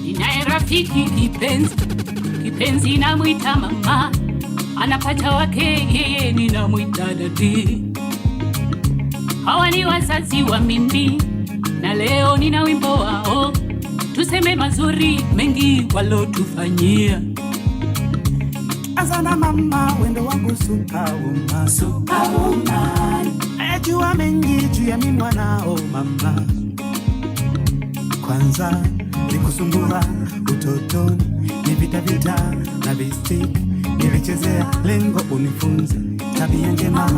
Ninaye rafiki kipenzi namwita mama, anapata wake yeye ninamwita dadi. Hawa ni wazazi wa mimi na leo nina wimbo wao, tuseme mazuri mengi walotufanyia. Azana mama wendo wangu superwoman, ajua mengi juu ya mimi mwanao mama. Kwanza nikusumbua utotoni, ni vita na bistiki nilichezea, lengo unifunze tabia njema.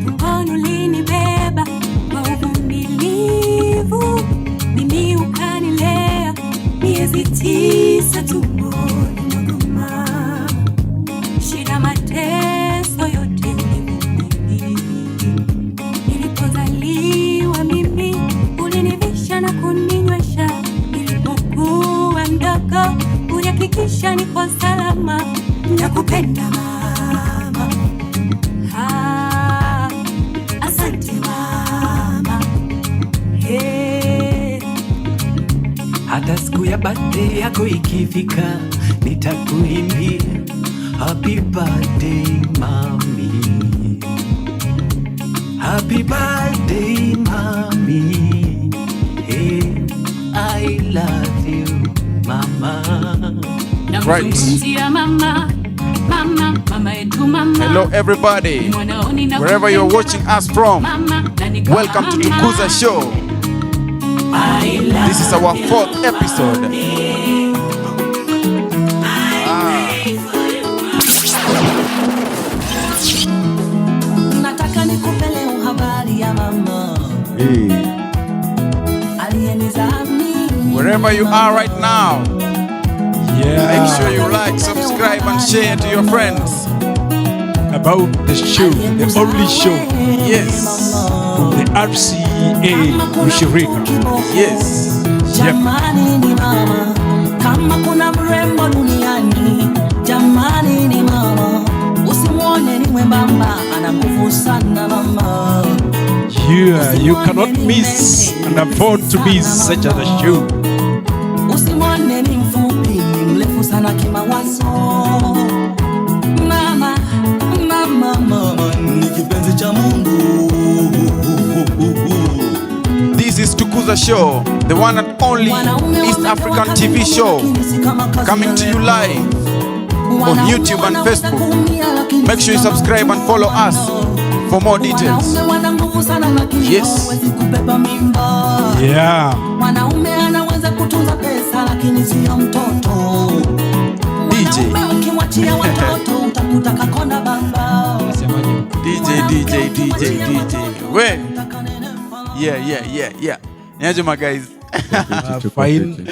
Mbona ulinibeba kwa uvumilivu, mimi ukanilea miezi 9 tumboni mwa mama. Shida mateso yote ulivumilia, nilipozaliwa mimi ulinivisha na kuninywesha, nilipokuwa mdogo ulihakikisha niko salama. Nakupenda mama, asante mama. Hata siku ya birthday yako ikifika, nitakuimbia happy birthday mami, happy birthday mami. Hey, I love you mama. Right. Hello everybody, wherever you're watching us from, welcome to Tukuza show. This is our 4th episode. Nataka nikupele habari ya mama. Wherever you are right now, make sure you like, subscribe and share to your friends about the show, the only show. Yes. From the RCA Ushirika. Yes. Jamani ni mama, kama kuna mrembo duniani, jamani ni mama. Usimuone ni mwembamba, ana nguvu sana mama. Yeah, you cannot miss and afford to miss such a show. Usimuone ni mfupi, ni mrefu sana kimawazo. Mama, mama, mama, ni kipenzi cha Mungu. This is Tukuza show, the one and only East African TV show, coming to you live on YouTube and Facebook. Make sure you subscribe and follow us for more details. Yes. Yeah. DJ. DJ. Where? Yeah. Nyajuma guys. Fine.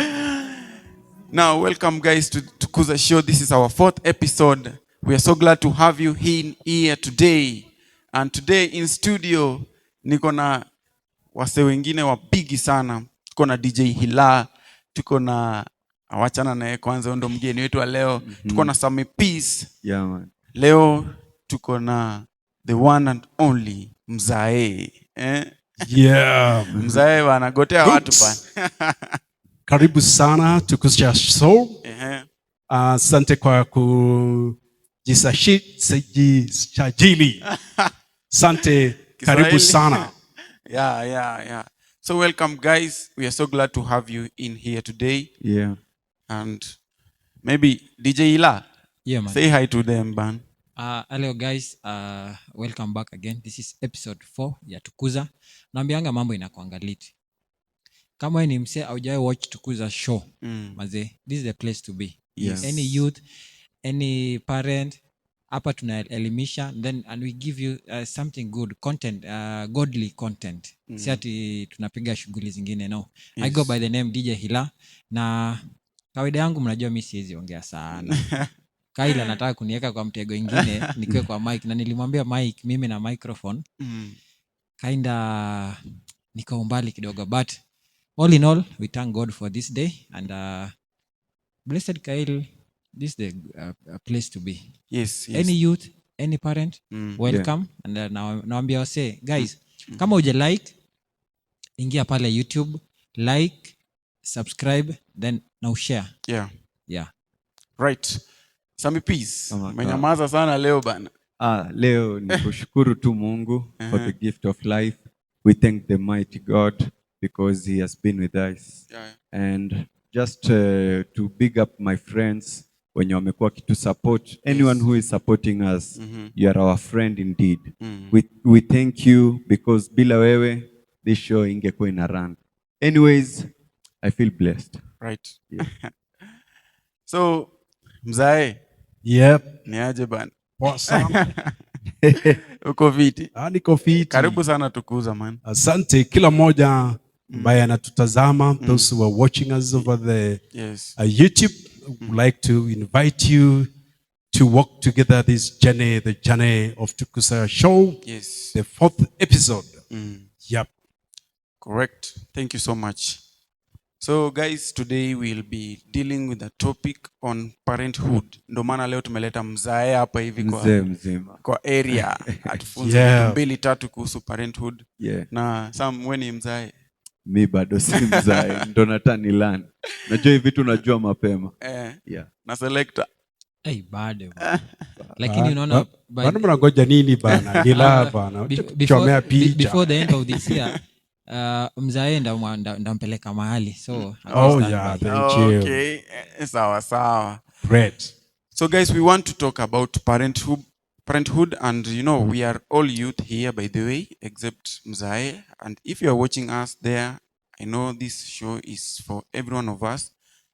Now, welcome guys to Tukuza show. This is our 4th episode. We are so glad to have you here today. And today in studio, niko na wase wengine wapigi sana. Tuko na DJ Hillar, tuko na awachana naye kwanza, ndo mgeni wetu wa leo. Tuko na Sammy Peace. Yeah, man. Leo tuko na the one and only Mzae. Yeah. Mzae wanagotea watu bana. Karibu sana Tukuza show. Asante kwa kujisajili. Asante, karibu sana. Yeah. So welcome guys. We are so glad to have you in here today. Yeah. And maybe DJ Hillar. Yeah, man. Say hi to them, man. Hello guys, welcome back again. This is episode 4 ya Tukuza. Naambianga mambo inakuanga lit. Kama ni mse haujawahi watch Tukuza show, maze, this is the place to be. Yes. Any youth, any parent, hapa tunaelimisha, and we give you something good content, godly content. Si ati tunapiga shughuli zingine, no. Yes. I go by the name DJ Hillar, na kawaida yangu mnajua mimi siwezi ongea sana. Cahil anataka kuniweka kwa mtego ingine nikiwe kwa mic, na nilimwambia mic mimi na microphone kinda niko mbali kidogo, but all in all we thank God for this day, and blessed Cahil, this is the place to be. Yes, yes. Any youth, any parent, welcome. And naambia wase, guys, kama uje like, ingia pale YouTube, like, subscribe, then now share. Yeah. Right. Sammy, peace. Kama Menyamaza sana leo bana. Leo ni kushukuru tu Mungu for the gift of life. We thank the mighty God because he has been with us. And just to big up my friends wenye wamekuwa kitu support. Anyone who is supporting us, you are our friend indeed. We thank you because bila wewe this show ingekuwa ina run. Anyways, I feel blessed. Right. Yeah. So, mzae. Yep. Ni aje bana? Poa sana. Uko fiti? Niko fiti. Karibu sana Tukuza man. Asante kila mmoja ambaye anatutazama, those who are watching us over the YouTube. Would like to invite you to walk together this journey, the journey of Tukuza show. Yes. The 4th episode. Yep. Correct. Thank you so much. So guys, today we'll be dealing with a topic on parenthood. Ndo maana leo tumeleta mzae hapa hivi kwa area. Atufunze vitu mbili tatu kuhusu parenthood. Na Sam, wewe ni mzae? Mi bado si mzae, ndo natani learn. Najua hivi vitu najua mapema. Na selector. Bado. Lakini unaona bado mnangoja nini bana? Gila bana. Chomea picha. Before the end of this year, mzae ndampeleka mahali. So thank you. Okay. Sawa. Great. So guys, we want to talk about parenthood, and you know, we are all youth here, by the way, except mzae. And if you are watching us there, I know this show is for every one of us.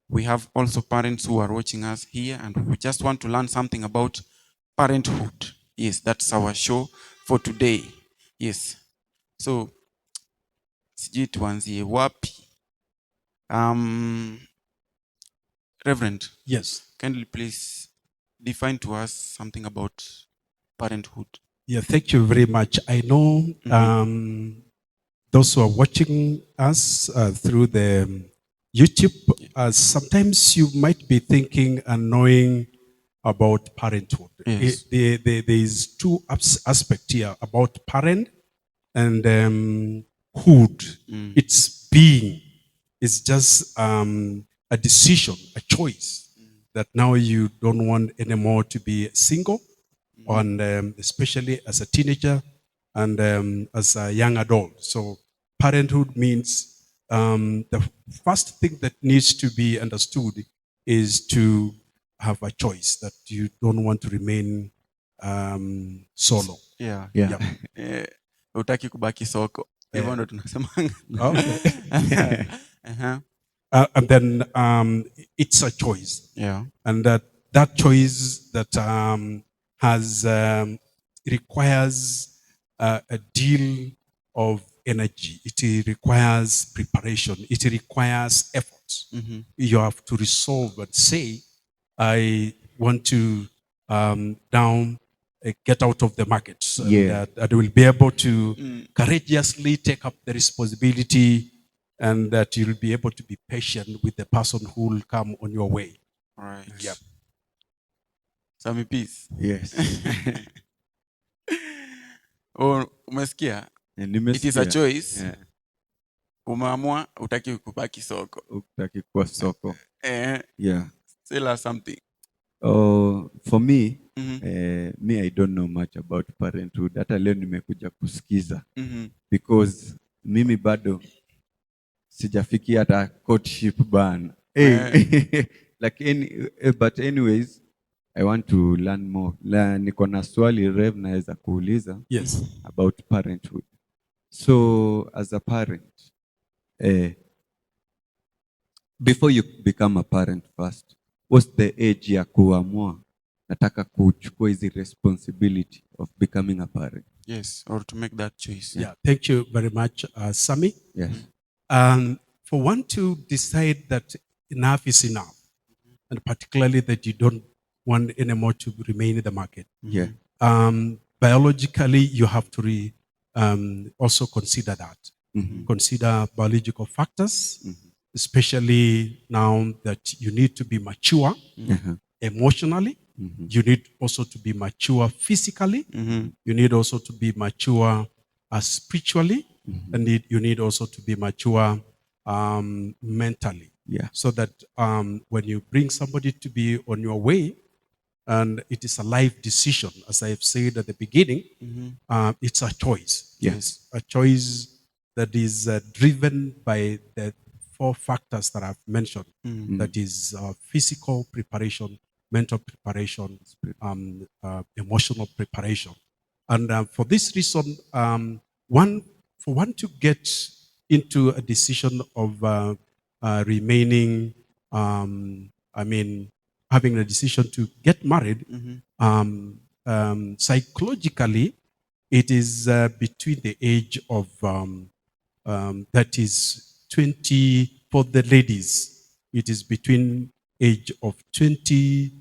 We have also parents who are watching us here, and we just want to learn something about parenthood. Yes, that's our show for today. Yes. So, sijui tuanzie wapi. Reverend. Yes. Kindly please define to us something about parenthood. Yeah, thank you very much. I know those who are watching us through the YouTube, sometimes you might be thinking and knowing about parenthood. Yes. There is two aspects here about parent and hood. It's being. It's just a decision, a choice that now you don't want anymore to be single, and especially as a teenager and as a young adult. So parenthood means the first thing that needs to be understood is to have a choice that you don't want to remain solo. Utaki kubaki soko. Hivyo ndo tunasemanga. And then it's a choice. And that choice that requires a deal of energy. It requires preparation. It requires effort. You have to resolve and say, I want to get out of the market. And I will be able to courageously take up the responsibility, and that you'll be able to be patient with the person who will come on your way. All right. Yep. Sammy, peace. Yes. Umesikia? It is a choice. Umeamua utaki kubaki soko. Utaki kuwa soko. Tell us something. For me, I don't know much about parenthood. Hata leo nimekuja kusikiza. Because mimi bado sijafikia hata courtship bana. But anyways, I want to learn more. Niko na swali Rev naweza kuuliza about parenthood. So as a parent, before you become a parent first, what's the age ya kuamua nataka kuchukua hizi responsibility of becoming a parent? Yes, or to make that choice. Thank you very much, Sammy. Yes. For one to decide that enough is enough, and particularly that you don't want anymore to remain in the market. Biologically, you have to also consider that. Consider biological factors, especially now that you need to be mature emotionally. You need also to be mature physically. You need also to be mature spiritually. And you need also to be mature mentally. Yeah. So that when you bring somebody to be on your way, and it is a life decision, as I have said at the beginning, it's a choice. Yes. A choice that is driven by the 4 factors that I've mentioned. That is physical preparation, mental preparation, emotional preparation. And for this reason, one to get into a decision of remaining, having a decision to get married, psychologically, it is between the age of, that is 20, for the ladies, it is between age of 20,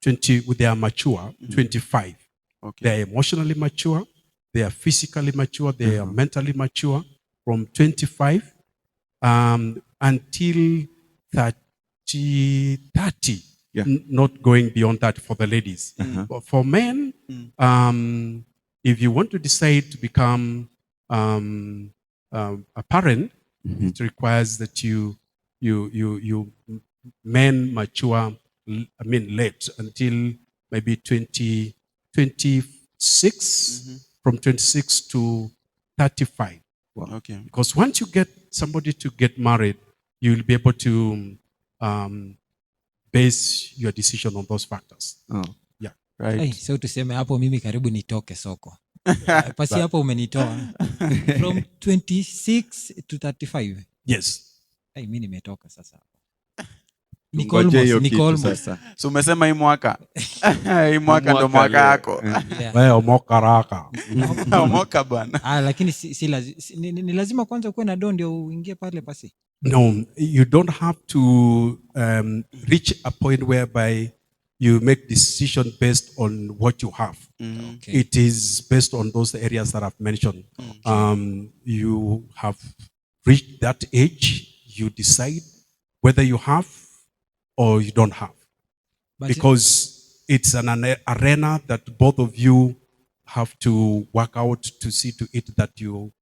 20, they are mature, 25. Okay. They are emotionally mature, they are physically mature, they are mentally mature from 25 until 30, Yeah. not going beyond that for the ladies. But for men, if you want to decide to become a parent, it requires that you men mature, late until maybe 26, from 26 to 35. Okay. Because once you get somebody to get married, you will be able to base your decision on those factors. Oh. Yeah. Right. Hey, so tuseme hapo mimi karibu nitoke soko. Pasi hapo umenitoa from 26 to 35. Yes. Hey, mimi nimetoka sasa. Tungoje hiyo kitu almost. sasa. So umesema hii mwaka hii mwaka ndo mwaka leo. yako. Yeah. Wewe mokaraka. Mwaka bwana. Lakini ni lazima kwanza kuwe na do ndio uingie pale pasi. No, you don't have to reach a point whereby you make decision based on what you have. Okay. It is based on those areas that I've mentioned. You have reached that age, you decide whether you have or you don't have. But Because it's an arena that both of you have to work out to see to it that you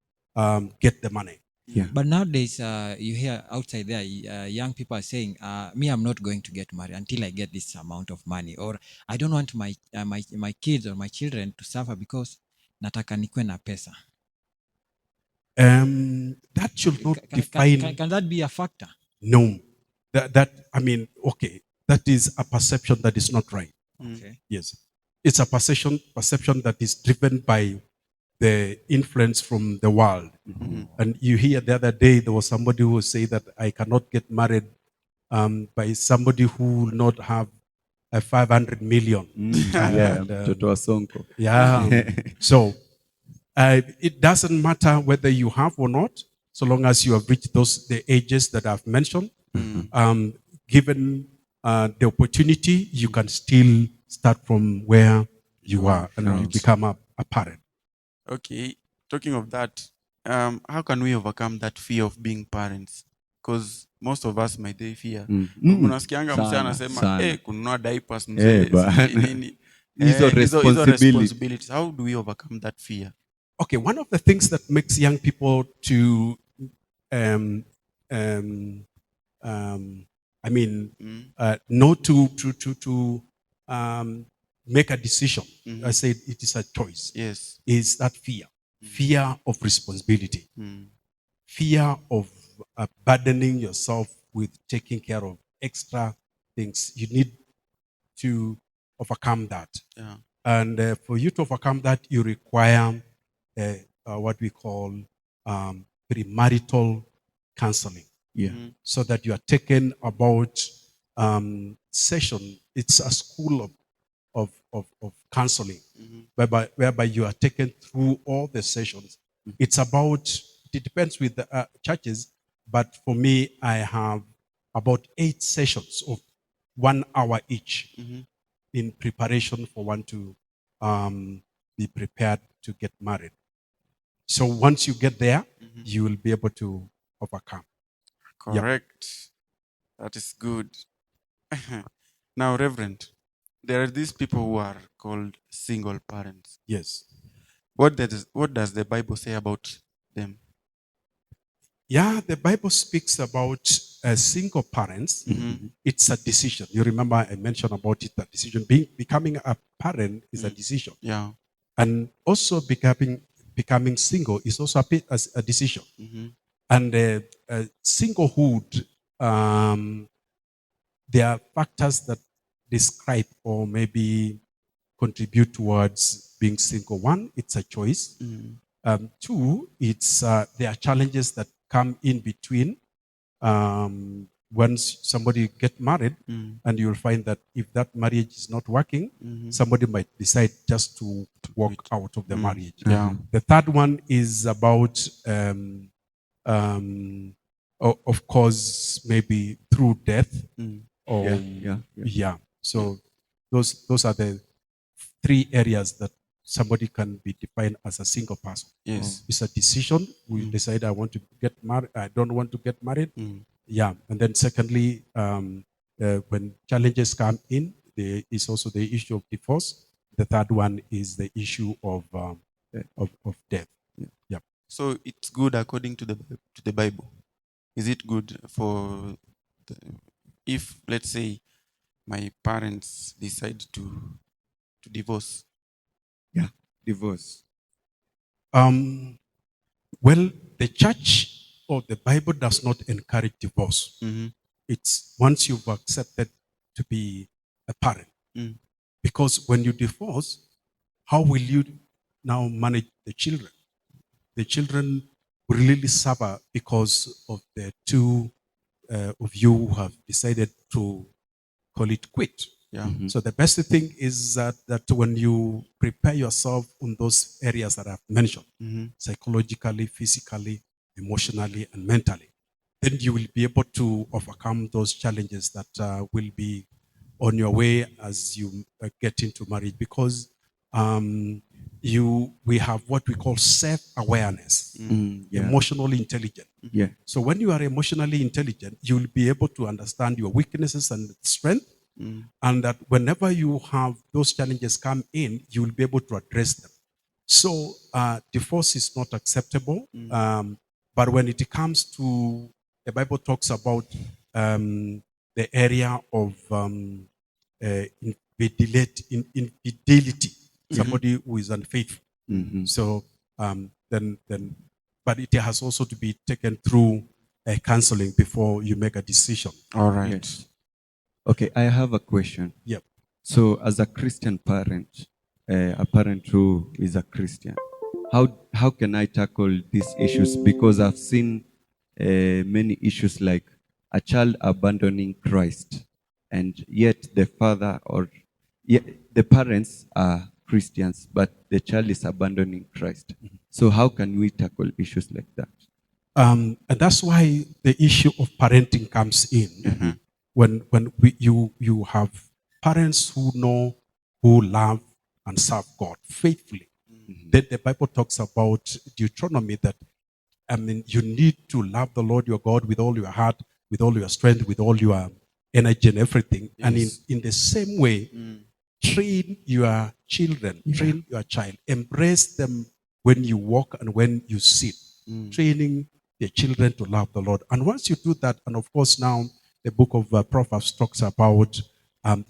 get the money. Yeah. But nowadays, you hear outside there, young people are saying, "Me, I'm not going to get married until I get this amount of money," or "I don't want my kids or my children to suffer because nataka nikwe na pesa." That should not define. Can that be a factor? No, okay, that is a perception that is not right. Okay. Yes, it's a perception that is driven by the influence from the world. And you hear the other day there was somebody who say that I cannot get married by somebody who will not have a 500 million. Yeah, mtoto wa Sonko. Yeah. So it doesn't matter whether you have or not, so long as you have reached the ages that I've mentioned. Given the opportunity, you can still start from where you are and you become a parent. Okay, talking of that, how can we overcome that fear of being parents? Because most of us might fear. Unasikianga msee anasema kununua diapers mzee nini. Hizo responsibilities. How do we overcome that fear? Okay, one of the things that makes young people to not to make a decision. I said it is a choice. Yes. Is that fear? Fear of responsibility. Fear of burdening yourself with taking care of extra things. You need to overcome that. Yeah. And for you to overcome that, you require what we call premarital counseling. Yeah. So that you are taken about session. It's a school of counseling, whereby you are taken through all the sessions. It's about, it depends with the churches, but for me, I have about 8 sessions of 1 hour each in preparation for one to be prepared to get married. So once you get there, you will be able to overcome. Correct. That is good. Now, Reverend, there are these people who are called single parents. Yes. What does the Bible say about them? Yeah, the Bible speaks about single parents. It's a decision. You remember I mentioned about it, that decision. Becoming a parent is a decision. Yeah. And also becoming single is also a decision. And singlehood, there are factors that describe or maybe contribute towards being single. One, it's a choice. Two, it's there are challenges that come in between. Once somebody get married, and you'll find that if that marriage is not working, somebody might decide just to walk out of the marriage. Yeah. The third one is about, of course, maybe through death. Or yeah. So those are the three areas that somebody can be defined as a single person. Yes. It's a decision. We decide I want to get married. I don't want to get married. Yeah. And then secondly, when challenges come in, there is also the issue of divorce. The third one is the issue of death. Yeah. So it's good according to the Bible. Is it good for if, let's say, my parents decide to divorce? Yeah, divorce. Well, the church or the Bible does not encourage divorce. It's once you've accepted to be a parent. Because when you divorce, how will you now manage the children? The children will really suffer because of the two of you who have decided to call it quit. Yeah. So the best thing is that when you prepare yourself on those areas that I've mentioned, psychologically, physically, emotionally, and mentally, then you will be able to overcome those challenges that will be on your way as you get into marriage. Because we have what we call self-awareness, emotionally intelligent. Yeah. So when you are emotionally intelligent, you will be able to understand your weaknesses and strength, and that whenever you have those challenges come in, you will be able to address them. So divorce is not acceptable, but when it comes to, the Bible talks about the area of infidelity, somebody who is unfaithful. So then, but it has also to be taken through counseling before you make a decision. All right. Yes. Okay, I have a question. Yep. So, as a Christian parent, a parent who is a Christian, how can I tackle these issues? Because I've seen many issues like a child abandoning Christ, and yet the father the parents are Christians, but the child is abandoning Christ. So how can we tackle issues like that? And that's why the issue of parenting comes in. When you have parents who know, who love and serve God faithfully. Then the Bible talks about Deuteronomy that, you need to love the Lord your God with all your heart, with all your strength, with all your energy and everything. Yes. And in the same way, train your children, train your child, embrace them when you walk and when you sit, training the children to love the Lord. And once you do that, and of course now the book of Proverbs talks about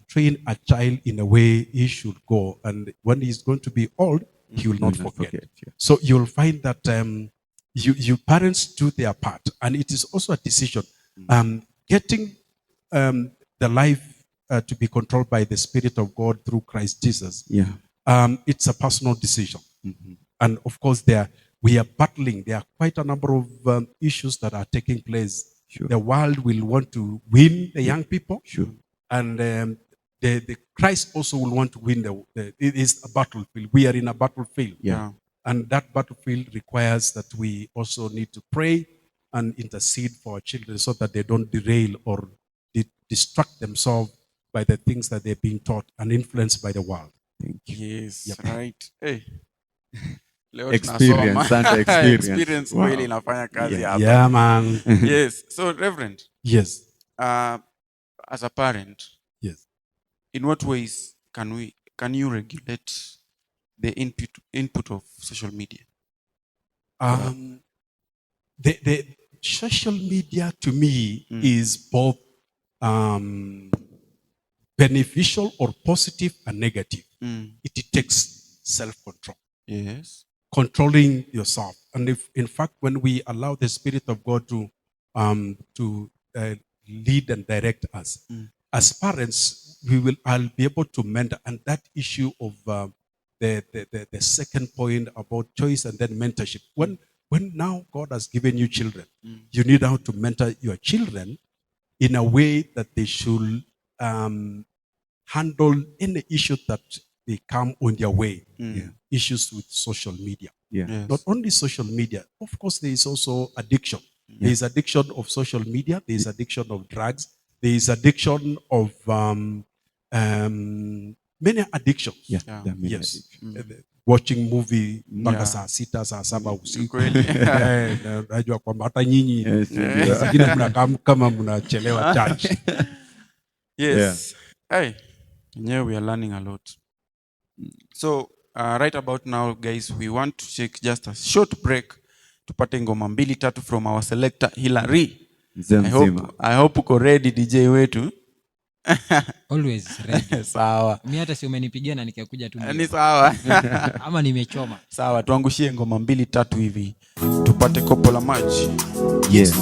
train a child in a way he should go, and when he's going to be old, he will not forget. So you'll find that you parents do their part, and it is also a decision. Getting the life to be controlled by the Spirit of God through Christ Jesus. It's a personal decision. And of course, we are battling. There are quite a number of issues that are taking place. The world will want to win the young people. And the Christ also will want to win it is a battlefield. We are in a battlefield. And that battlefield requires that we also need to pray and intercede for our children so that they don't derail or distract themselves by the things that they're being taught and influenced by the world. Yes, right. Hey. Leo Experience and experience. Experience kweli inafanya kazi hapa. Yeah, man. Yes. So, Reverend. Yes. As a parent. Yes. in what ways can you regulate the input of social media? The social media to me is both beneficial or positive and negative. It takes self-control. Yes. Controlling yourself. And if, in fact, when we allow the Spirit of God to lead and direct us, as parents, I'll be able to mentor. And that issue of the second point about choice and then mentorship. When now God has given you children, you need how to mentor your children in a way that they should handle any issue that they come on their way. Issues with social media. Yes. Not only social media, of course, there is also addiction. There is addiction of social media. There is addiction of drugs. There is addiction of many addictions. There are many Yes. addictions. Watching movie mpaka saa 6 saa 7 usiku. Najua kwamba hata nyinyi wengine mnakaa kama mnachelewa church. Yes. Hey, yeah, we are learning a lot. So right about now, guys, we want to take just a short break. Tupate ngoma 2-3 from our selector Hillar. I hope uko ready, DJ wetu. Always ready. Sawa. Mimi hata si umenipigia na nikakuja tu. Ni sawa. Ama nimechoma. Sawa, tuangushie ngoma 2-3 hivi. Tupate kopo la maji. Yes.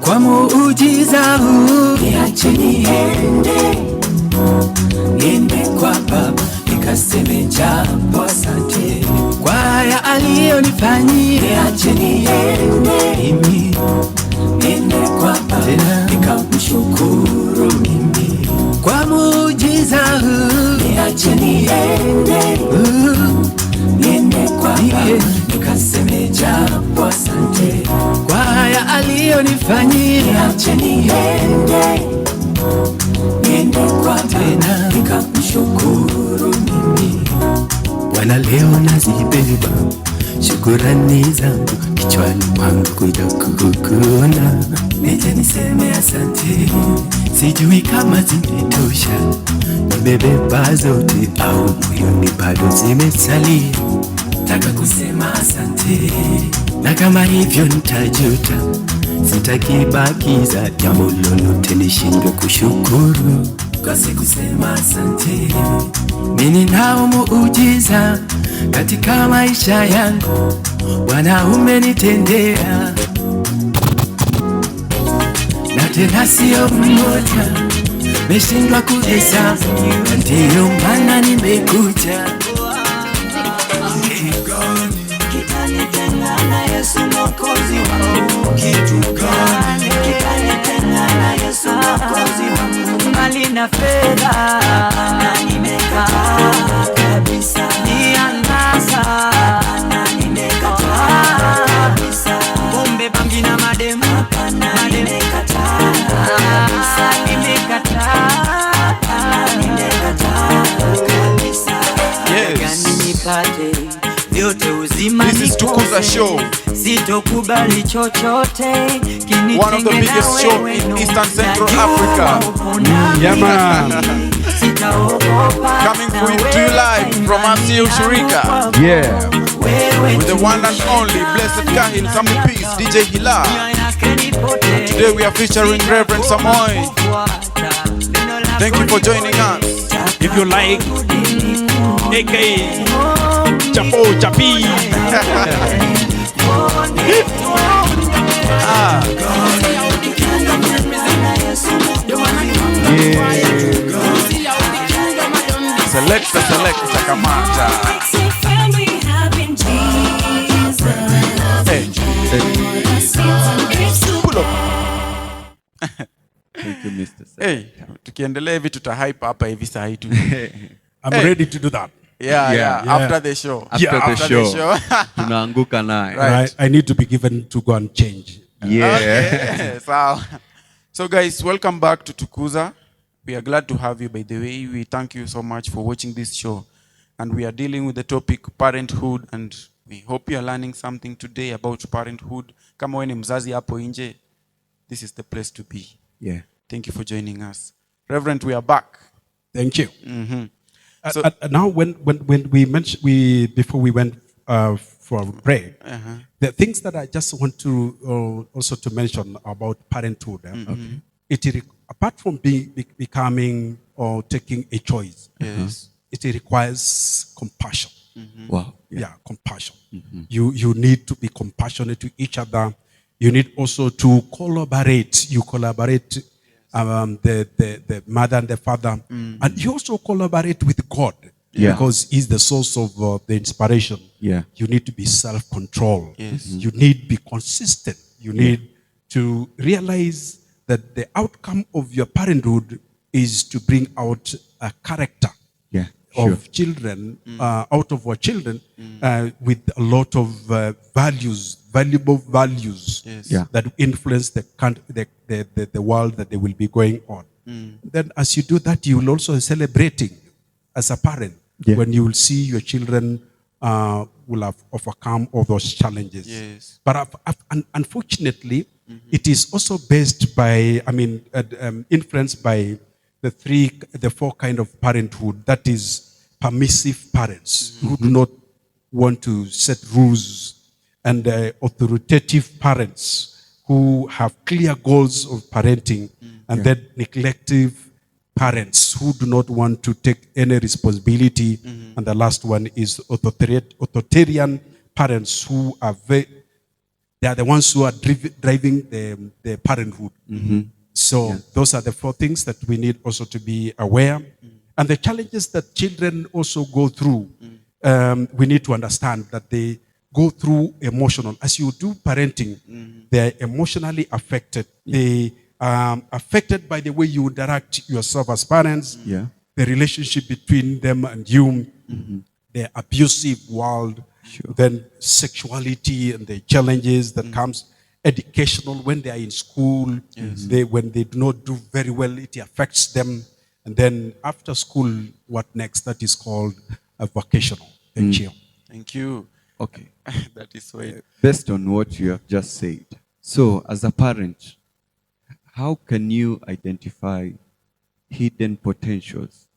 Kwa muujiza huu niache niende kwa Baba nikaseme japo asante kwa haya aliyonifanyia. Niache niende kwa Baba nikamshukuru mimi kwa muujiza huu. Niache niende kwa Baba nikaseme japo asante kwa haya aliyonifanyia. Niache niende kwa tena nikamshukuru mimi. Bwana, leo nazibeba shukrani zangu kichwani mwangu kuja kukuona. Nije niseme asante, sijui kama zimetosha, nimebeba zote au moyoni bado zimesalia. Nataka kusema asante, na kama hivyo nitajuta, sitakibakiza jambo lolote nishindwe kushukuru. Kwa kusema asante, mimi nao muujiza katika maisha yangu, Bwana umenitendea, na tena sio mmoja, meshindwa kuhesabu, ndio maana nimekuja. Kitanitengana Yesu Mwokozi wangu, kitu gani kitanitengana Yesu Mwokozi wangu? Mali na fedha na nimekataa kabisa, ni anasa na nimekataa kabisa, pombe bangi na mademu na nimekataa kabisa, nimekataa kabisa. Yes. Nipate yote uzima. This is Tukuza show. Sitokubali chochote One of the biggest show in Eastern Central Africa. Yeah, man. Coming to you live from RCU Shirika. Yeah. With the one and only blessed Cahil, Sammy Peace, DJ Hillar. Today we are featuring Rev Samoei. Thank you for joining us. If you like, aka Chapo Chapi. Selecta Kamata. Hey. Pull up. Thank you, Mr. Hey, tukiendelea hivi tutahype hapa hivi saa hii tu. I'm ready to do that. Yeah. After the show. After the show. Tunaanguka naye. Right. I need to be given to go and change. Yeah. Okay. So guys, welcome back to Tukuza. We are glad to have you, by the way. We thank you so much for watching this show. And we are dealing with the topic parenthood, and we hope you are learning something today about parenthood. Kama wewe ni mzazi hapo nje, this is the place to be. Yeah. Thank you for joining us. Reverend, we are back. Thank you. So, Now, when we mentioned, before we went for a break, the things that I just want to also to mention about parenthood, apart from becoming or taking a choice, yes. it requires compassion. Wow. Yeah, compassion. You need to be compassionate to each other. You need also to collaborate. You collaborate, the mother and the father, and you also collaborate with God, because He's the source of the inspiration. Yeah. You need to be self-control. Yes. You need to be consistent. You need to realize that the outcome of your parenthood is to bring out a character of children, out of our children, with a lot of values, valuable values that influence the world that they will be going on. Then as you do that, you will also celebrating as a parent when you will see your children will have overcome all those challenges. Yes. But unfortunately, it is also based by, influenced by the four kind of parenthood. That is permissive parents who do not want to set rules, and authoritative parents who have clear goals of parenting, and then neglective parents who do not want to take any responsibility. And the last one is authoritarian parents who are they are the ones who are driving the parenthood. So those are the four things that we need also to be aware. And the challenges that children also go through, we need to understand that they go through emotional. As you do parenting, they are emotionally affected. They are affected by the way you interact yourself as parents, the relationship between them and you, the abusive world, then sexuality and the challenges that comes, educational when they are in school, when they do not do very well, it affects them. And then after school, what next? That is called a vocational. Thank you. Thank you. Okay. That is why. Based on what you have just said, so as a parent, how can you identify hidden potentials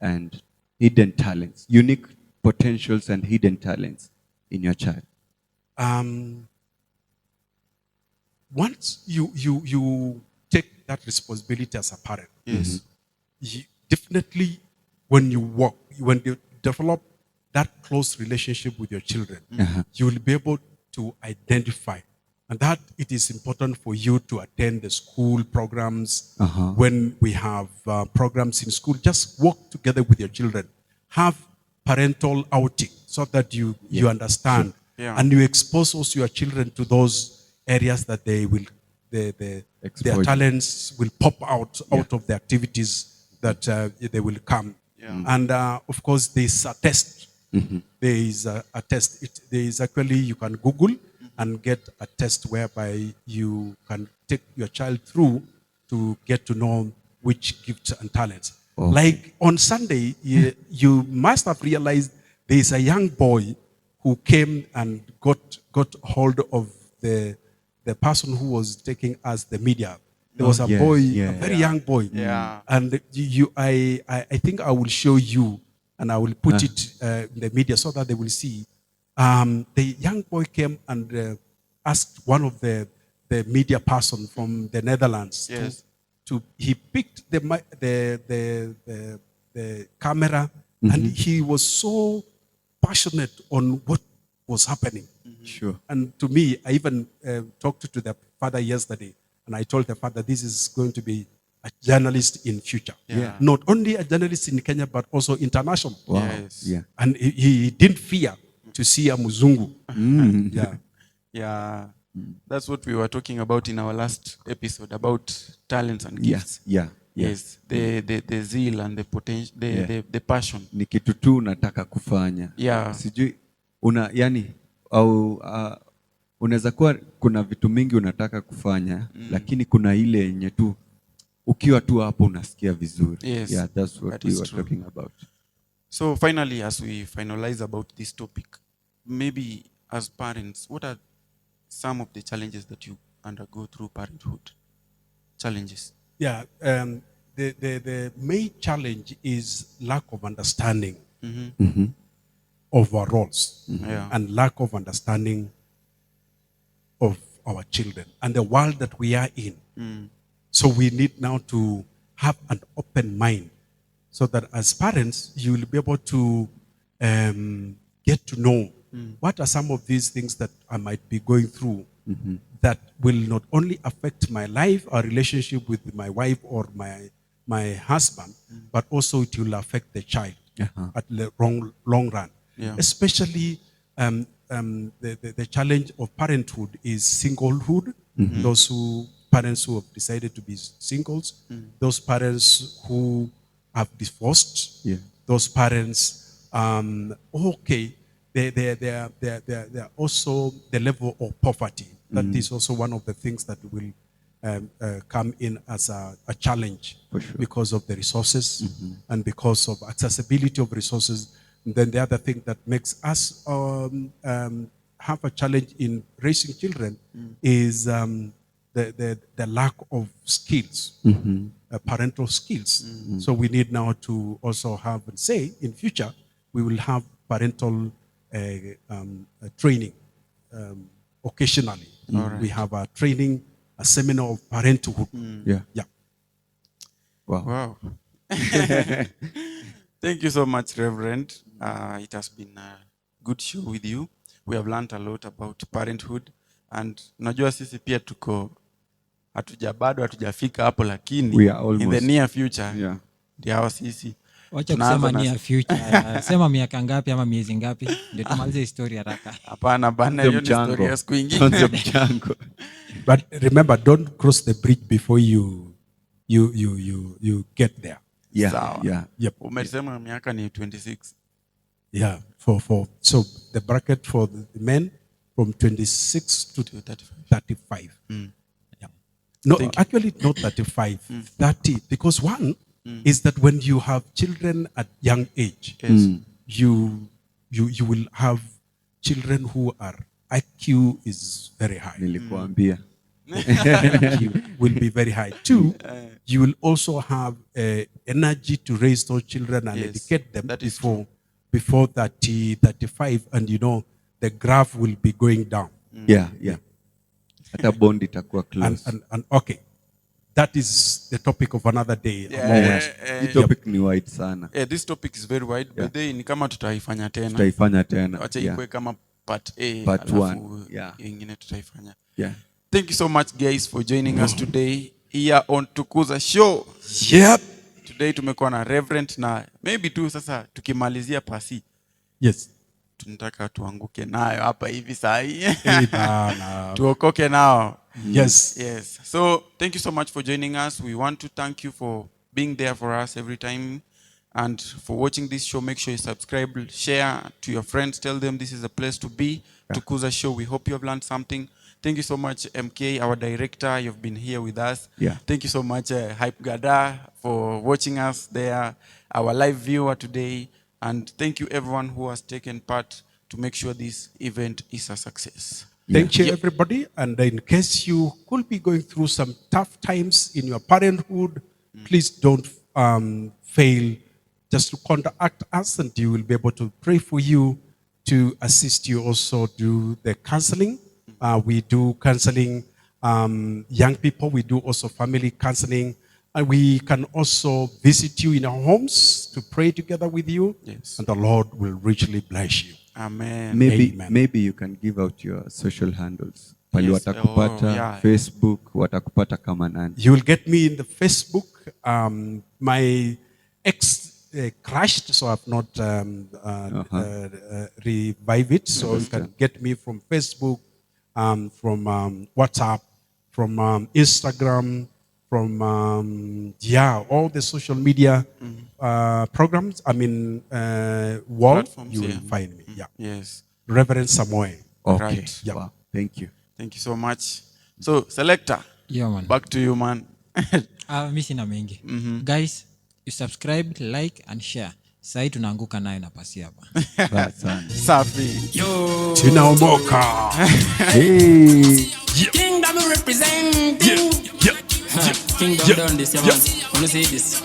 and hidden talents, unique potentials and hidden talents in your child? Once you take that responsibility as a parent, definitely when you develop that close relationship with your children, you will be able to identify, and that it is important for you to attend the school programs. When we have programs in school, just work together with your children, have parental outing so that you understand, and you expose also your children to those areas that they will their talents will pop out of the activities that they will come. And of course, there is a test. There is a test. There is actually, you can Google and get a test whereby you can take your child through to get to know which gifts and talents. Like on Sunday, you must have realized there is a young boy who came and got hold of the person who was taking us the media. There was a boy, a very young boy. And I think I will show you, and I will put it in the media so that they will see. The young boy came and asked one of the media person from the Netherlands he picked the camera, and he was so passionate on what was happening. And to me, I even talked to the father yesterday, and I told the father, this is going to be a journalist in future. Not only a journalist in Kenya, but also international. And he didn't fear to see a Muzungu. That's what we were talking about in our last episode, about talents and gifts. Yes, the zeal and the potential, the passion. Ni kitu tu unataka kufanya. Sijui unaweza kuwa kuna vitu mingi unataka kufanya, lakini kuna ile yenye tu ukiwa tu hapo unasikia vizuri. Yes, Yeah, that's what that we is were true. talking about. So finally, as we finalize about this topic, maybe as parents, what are some of the challenges that you undergo through parenthood? Challenges. Yeah, the main challenge is lack of understanding of our roles Yeah. and lack of understanding of our children and the world that we are in. So we need now to have an open mind so that as parents, you will be able to get to know what are some of these things that I might be going through that will not only affect my life or relationship with my wife or my husband, but also it will affect the child at the long run. Yeah. Especially the challenge of parenthood is singlehood. Those parents who have decided to be singles, those parents who have divorced, those parents, okay, they are also the level of poverty. That is also one of the things that will come in as a challenge because of the resources and because of accessibility of resources. And then the other thing that makes us have a challenge in raising children is the lack of skills, parental skills. So we need now to also have and say in future we will have parental training occasionally. We have a training, a seminar of parenthood. Yeah. Wow. Thank you so much, Reverend. It has been a good show with you. We have learned a lot about parenthood, and najua sisi pia tuko bado hatujafika hapo, lakini We are almost, in the near future yeah, ndio sisi Wacha kusema near future. Sema miaka ngapi ama miezi ngapi ndio tumalize historia haraka. Hapana bana, hiyo ni story ya siku nyingine. But remember, don't cross the bridge before you get there. Yeah. Yep. Umesema miaka ni 26. Yeah. So the bracket for the men from 26 to 35. Yeah. No, actually not 35, 30. Because one is that when you have children at young age, you will have children who are IQ is very high. Nilikuambia. IQ will be very high. Two, you will also have energy to raise those children and educate them before 30, 35, and the graph will be going down. Yeah. Hata bond itakuwa close. And okay. That is the topic of another day. This topic ni wide sana. This topic is very wide, but ni kama tutaifanya tena. Wacha ikue kama part A, part 1. Ingine tutaifanya. Yeah. Thank you so much guys for joining us today here on Tukuza show. Yep. Today tumekuwa na Reverend na maybe tu sasa tukimalizia pasi. Yes. Tunataka tuanguke nayo hapa hivi saa hii. Tuokoke nao. Yes. So thank you so much for joining us. We want to thank you for being there for us every time and for watching this show. Make sure you subscribe, share to your friends, tell them this is a place to be. Tukuza show. We hope you have learned something. Thank you so much, MK, our director. You've been here with us. Thank you so much, Hype Gada, for watching us there, our live viewer today. And thank you everyone who has taken part to make sure this event is a success. Thank you, everybody. And in case you could be going through some tough times in your parenthood, please don't fail just to contact us, and you will be able to pray for you, to assist you also do the counseling. We do counseling young people. We do also family counseling. And we can also visit you in our homes to pray together with you. Yes. And the Lord will richly bless you. Amen. Maybe you can give out your social handles. Pali watakupata Facebook, watakupata kama nani? You will get me in the Facebook. My ex crashed, so I've not revived it. So you can get me from Facebook, from WhatsApp, from Instagram, from all the social media programs. Wall, platforms, you will find me. Yes. Rev Samoei. Okay. Right. Yeah. Wow. Thank you. Thank you so much. So, Selector, Yeah, man. back to you, man. Mimi sina mengi. Guys, you subscribe, like and share. Sasa tunaanguka naye na pasi hapa. Safi. Tunaomoka. Hey. Kingdom representing. Kingdom done this, man. Wanna see this?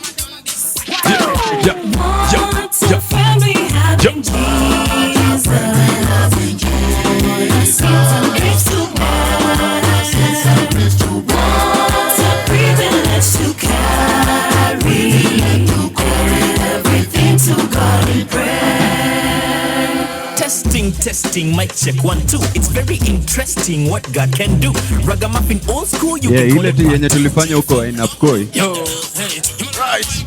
Testing, mic check 1 2. It's very interesting what God can do. Ragamuffin old school, you can ile tu yenye tulifanya huko in Apkoi. Right.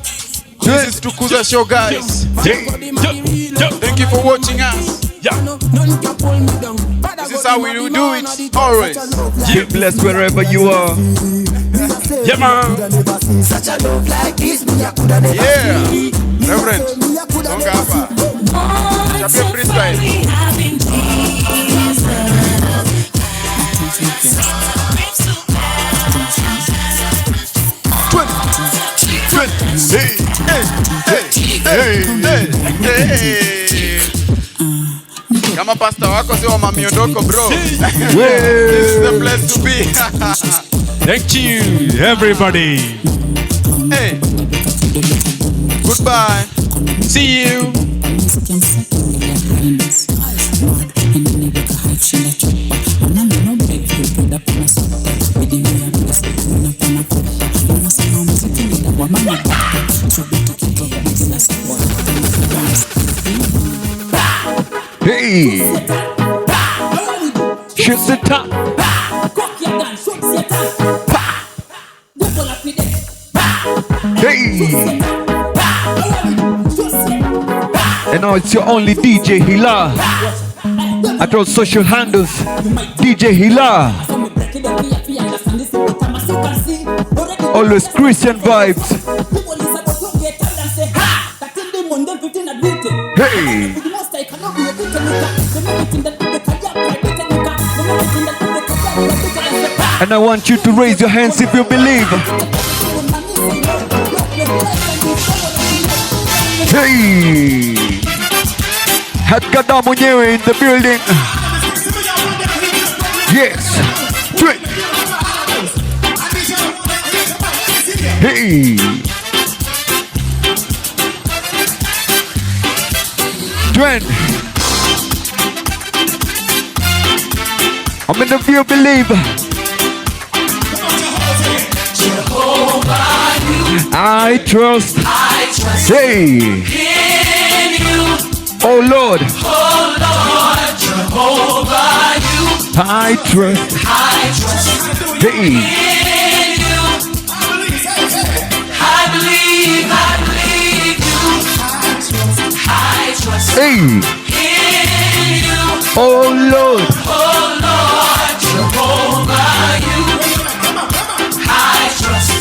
This is Tukuza show, guys. Thank you for watching us. This is how we do it always. Be blessed wherever you are. Yeah, man. Yeah. Reverend. Don't go far. Champion freestyle. Kama pastor wako sio mamiondoko bro. This is the place to be. Thank you everybody. Hey. Goodbye. See you. Hey, shoot the top. Hey, and now it's your only DJ Hillar at all social handles. DJ Hillar, always Christian vibes. Hey. And I want you to raise your hands if you believe. Hey, Hatkada mwenyewe in the building. Yes. Hey. Trend. I'm in the view, believe. I trust. Hey. In you. Oh Lord. Oh Lord, Jehovah, you. I trust. Hey. In you. I believe you. I trust. Hey. In you. Oh Lord. Oh Lord, Jehovah, you. I trust.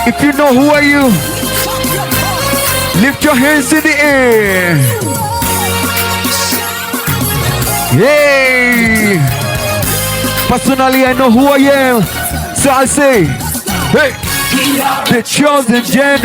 If you know who are you, lift your hands in the air. Hey! Personally, I know who I am. So I say, hey! The chosen generation.